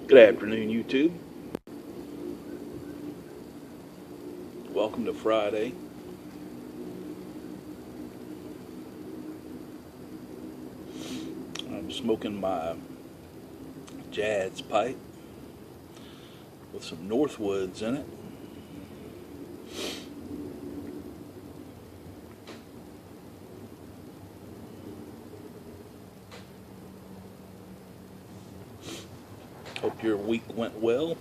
Good afternoon, YouTube. Welcome to Friday. I'm smoking my Jazz pipe with some Northwoods in it. Hope your week went well.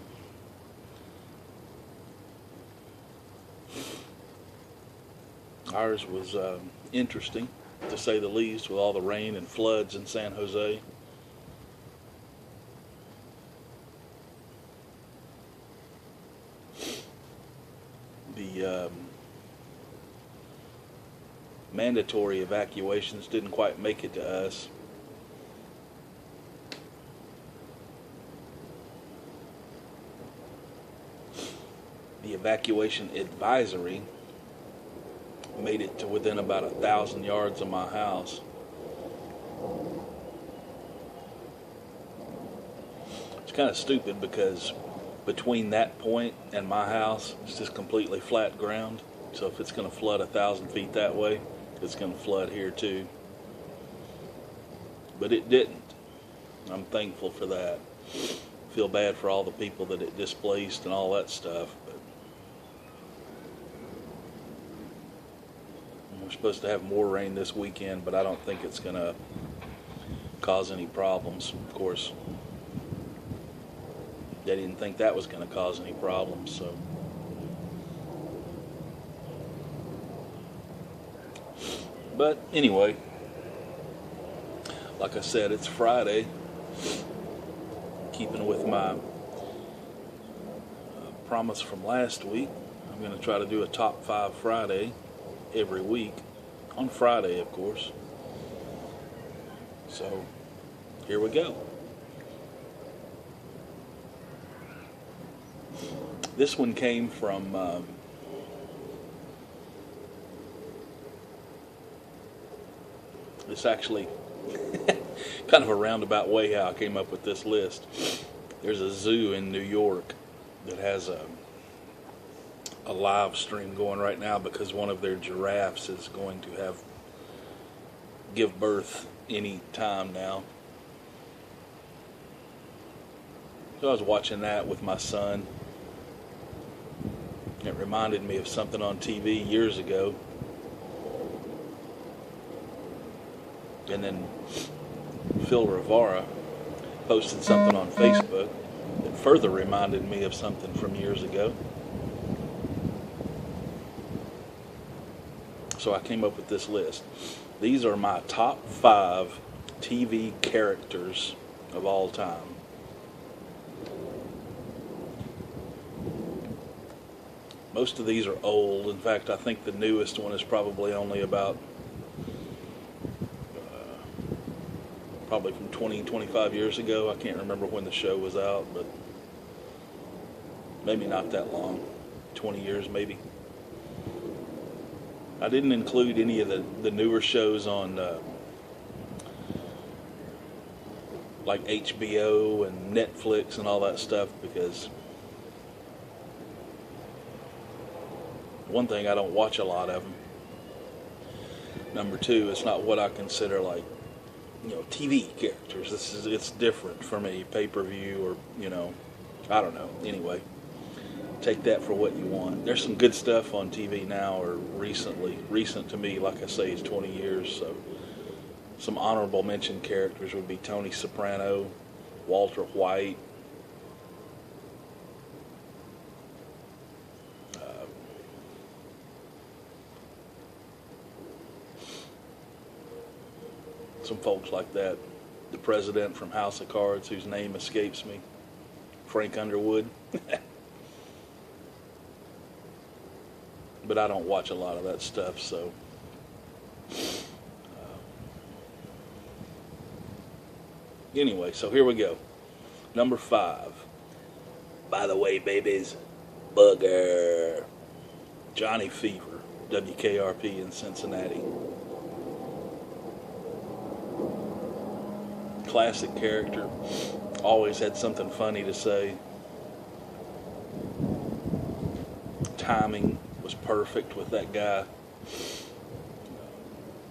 Ours was interesting, to say the least, with all the rain and floods in San Jose. The mandatory evacuations didn't quite make it to us. The evacuation advisory made it to within about 1,000 yards of my house. It's kind of stupid because between that point and my house, it's just completely flat ground. So if it's going to flood 1,000 feet that way, it's going to flood here too. But it didn't. I'm thankful for that. Feel bad for all the people that it displaced and all that stuff. But we're supposed to have more rain this weekend, but I don't think it's going to cause any problems. Of course, they didn't think that was going to cause any problems, so. But anyway, like I said, it's Friday. Keeping with my promise from last week, I'm going to try to do a top 5 Friday every week, on Friday, of course. So, here we go. This one came from it's actually kind of a roundabout way how I came up with this list. There's a zoo in New York that has a live stream going right now because one of their giraffes is going to give birth any time now. So I was watching that with my son. It reminded me of something on TV years ago. And then Phil Rivara posted something on Facebook that further reminded me of something from years ago. So I came up with this list. These are my top 5 TV characters of all time. Most of these are old. In fact, I think the newest one is probably only about probably from 20, 25 years ago. I can't remember when the show was out, but maybe not that long. 20 years maybe. I didn't include any of the newer shows on like HBO and Netflix and all that stuff because one thing, I don't watch a lot of them. Number 2, it's not what I consider like, TV characters. It's different for me, pay-per-view or, I don't know. Anyway, take that for what you want. There's some good stuff on TV now, or recent to me, like I say, is 20 years. So some honorable mention characters would be Tony Soprano, Walter White, some folks like that. The president from House of Cards, whose name escapes me, Frank Underwood. But I don't watch a lot of that stuff, so. Anyway, so here we go. Number 5. By the way, babies, Booger. Johnny Fever, WKRP in Cincinnati. classic character. Always had something funny to say. Timing was perfect with that guy.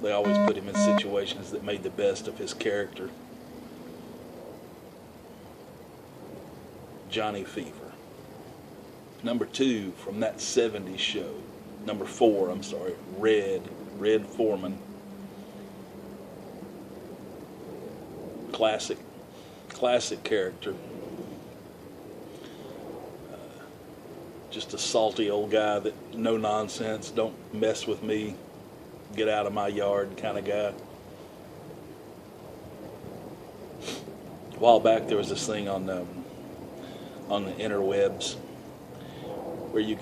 They always put him in situations that made the best of his character. Johnny Fever. Number 2 from that 70s show. Number 4, I'm sorry, Red Foreman. Classic character. Just a salty old guy that no nonsense, don't mess with me, get out of my yard kind of guy. A while back there was this thing on the interwebs where you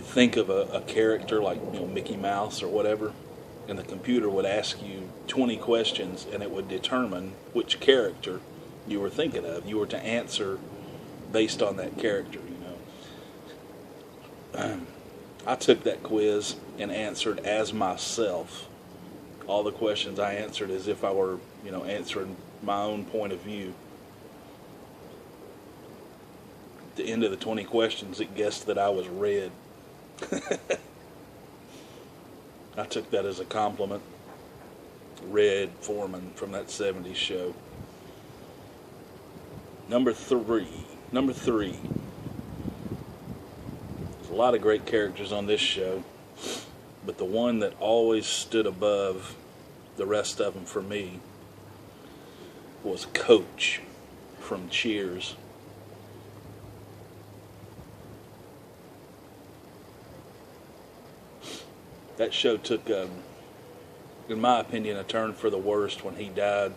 think of a character like Mickey Mouse or whatever, and the computer would ask you 20 questions and it would determine which character you were thinking of. You were to answer based on that character. I took that quiz and answered as myself. All the questions I answered as if I were, answering my own point of view. At the end of the 20 questions, it guessed that I was Red. I took that as a compliment. Red Foreman from that 70s show. Number three. There's a lot of great characters on this show, but the one that always stood above the rest of them for me was Coach from Cheers. That show took, in my opinion, a turn for the worst when he died.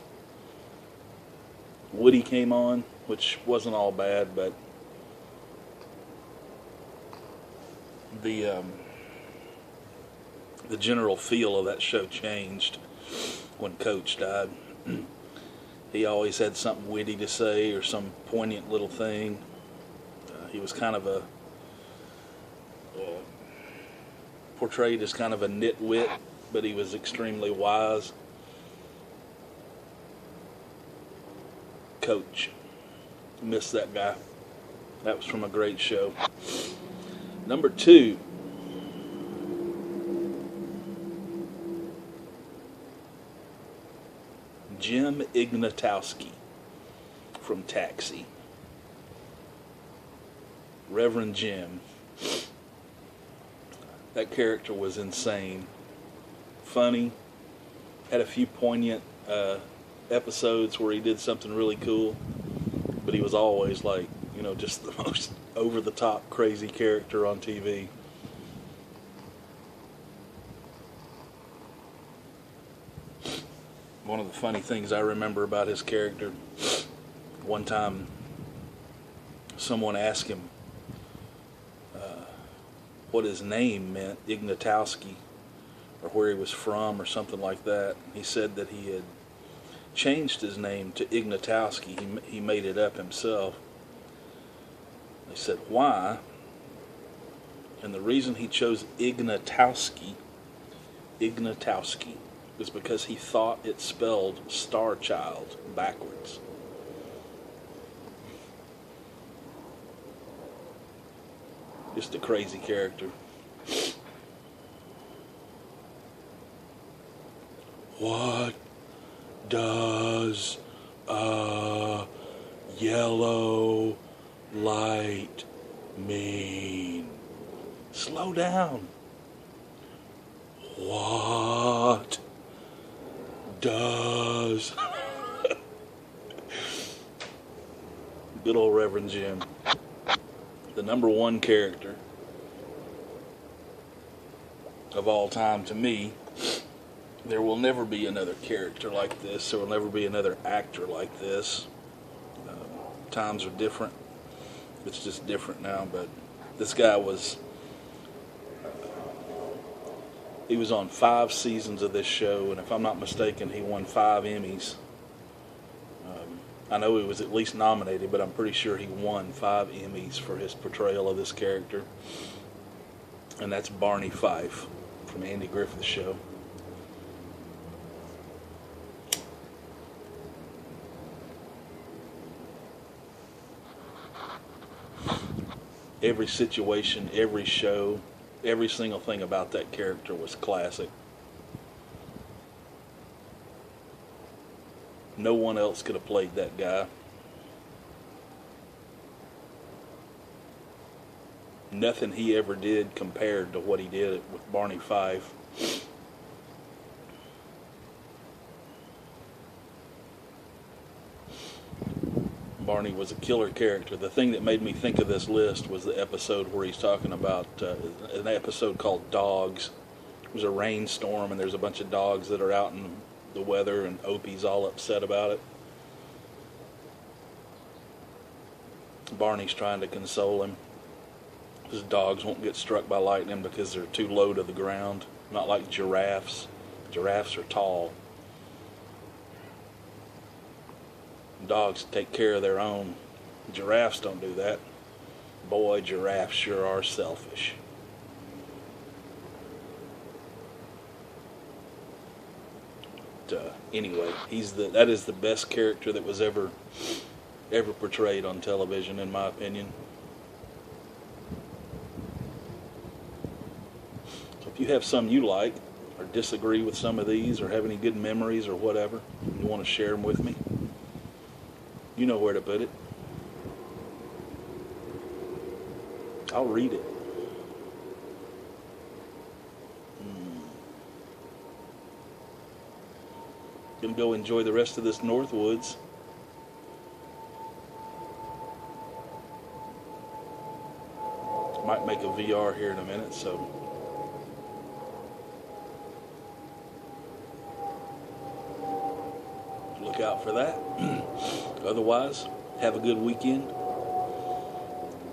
Woody came on, which wasn't all bad, but the general feel of that show changed when Coach died. He always had something witty to say or some poignant little thing. He was kind of portrayed as kind of a nitwit, but he was extremely wise. Coach. Miss that guy. That was from a great show. Number 2. Jim Ignatowski from Taxi. Reverend Jim. That character was insane. Funny. Had a few poignant episodes where he did something really cool. But he was always like, just the most over-the-top crazy character on TV. One of the funny things I remember about his character, one time someone asked him what his name meant, Ignatowski, or where he was from or something like that. He said that he had changed his name to Ignatowski. He made it up himself. They said, why? And the reason he chose Ignatowski is because he thought it spelled Star Child backwards. Just a crazy character. What does a yellow light mean? Slow down. What does... Good old Reverend Jim. The number 1 character of all time to me. There will never be another character like this. There will never be another actor like this. Times are different. It's just different now, but this guy was... he was on 5 seasons of this show, and if I'm not mistaken, he won 5 Emmys. I know he was at least nominated, but I'm pretty sure he won 5 Emmys for his portrayal of this character. And that's Barney Fife from Andy Griffith's show. Every situation, every show, every single thing about that character was classic. No one else could have played that guy. Nothing he ever did compared to what he did with Barney Fife. Barney was a killer character. The thing that made me think of this list was the episode where he's talking about an episode called Dogs. It was a rainstorm and there's a bunch of dogs that are out in the weather and Opie's all upset about it. Barney's trying to console him. His dogs won't get struck by lightning because they're too low to the ground. Not like giraffes. Giraffes are tall. Dogs take care of their own. Giraffes don't do that. Boy, giraffes sure are selfish. But, anyway, that is the best character that was ever portrayed on television, in my opinion. So if you have some you like, or disagree with some of these, or have any good memories or whatever, you want to share them with me, you know where to put it. I'll read it. Gonna go enjoy the rest of this Northwoods. Might make a VR here in a minute, so look out for that. Otherwise, have a good weekend.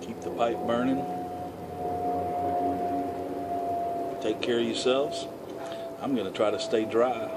Keep the pipe burning. Take care of yourselves. I'm going to try to stay dry.